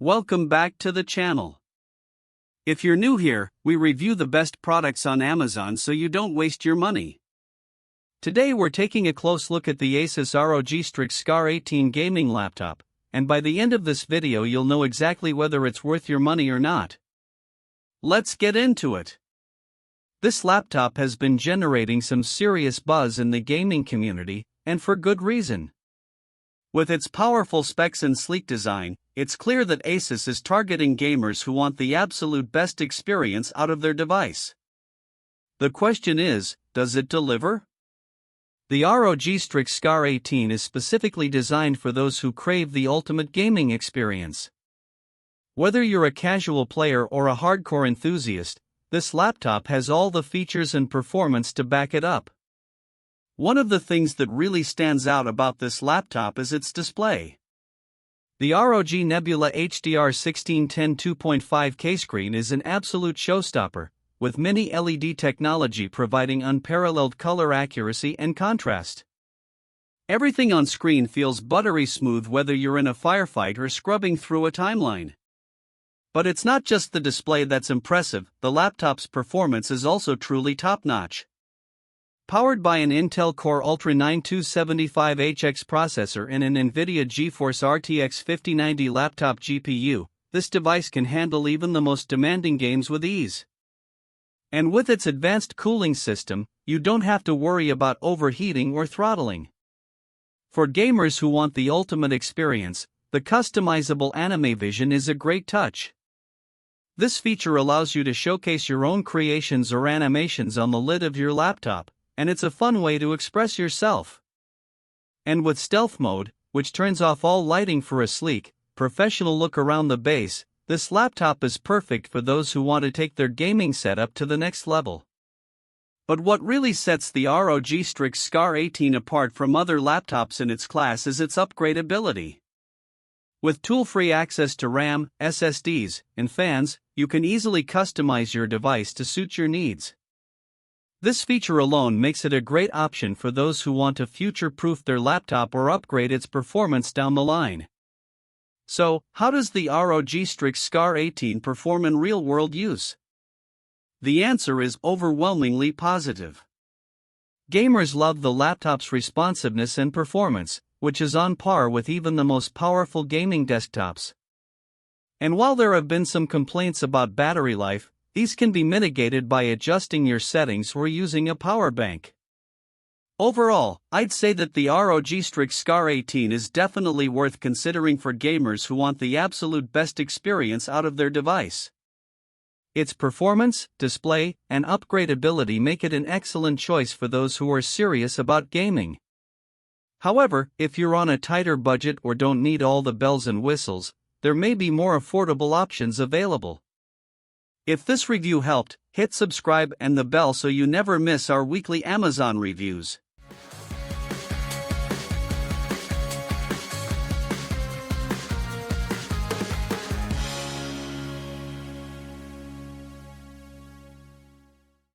Welcome back to the channel. If you're new here, we review the best products on Amazon so you don't waste your money. Today we're taking a close look at the ASUS ROG Strix SCAR 18 gaming laptop, and by the end of this video you'll know exactly whether it's worth your money or not. Let's get into it. This laptop has been generating some serious buzz in the gaming community, and for good reason. With its powerful specs and sleek design, it's clear that ASUS is targeting gamers who want the absolute best experience out of their device. The question is, does it deliver? The ROG Strix SCAR 18 is specifically designed for those who crave the ultimate gaming experience. Whether you're a casual player or a hardcore enthusiast, this laptop has all the features and performance to back it up. One of the things that really stands out about this laptop is its display. The ROG Nebula HDR 1610 2.5K screen is an absolute showstopper, with mini LED technology providing unparalleled color accuracy and contrast. Everything on screen feels buttery smooth whether you're in a firefight or scrubbing through a timeline. But it's not just the display that's impressive, the laptop's performance is also truly top-notch. Powered by an Intel Core Ultra 9275HX processor and an NVIDIA GeForce RTX 5090 laptop GPU, this device can handle even the most demanding games with ease. And with its advanced cooling system, you don't have to worry about overheating or throttling. For gamers who want the ultimate experience, the customizable anime vision is a great touch. This feature allows you to showcase your own creations or animations on the lid of your laptop, and it's a fun way to express yourself. And with stealth mode, which turns off all lighting for a sleek, professional look around the base, this laptop is perfect for those who want to take their gaming setup to the next level. But what really sets the ROG Strix SCAR 18 apart from other laptops in its class is its upgradability. With tool-free access to RAM, SSDs, and fans, you can easily customize your device to suit your needs. This feature alone makes it a great option for those who want to future-proof their laptop or upgrade its performance down the line. So, how does the ROG Strix SCAR 18 perform in real-world use? The answer is overwhelmingly positive. Gamers love the laptop's responsiveness and performance, which is on par with even the most powerful gaming desktops. And while there have been some complaints about battery life, these can be mitigated by adjusting your settings or using a power bank. Overall, I'd say that the ROG Strix SCAR 18 is definitely worth considering for gamers who want the absolute best experience out of their device. Its performance, display, and upgradability make it an excellent choice for those who are serious about gaming. However, if you're on a tighter budget or don't need all the bells and whistles, there may be more affordable options available. If this review helped, hit subscribe and the bell so you never miss our weekly Amazon reviews.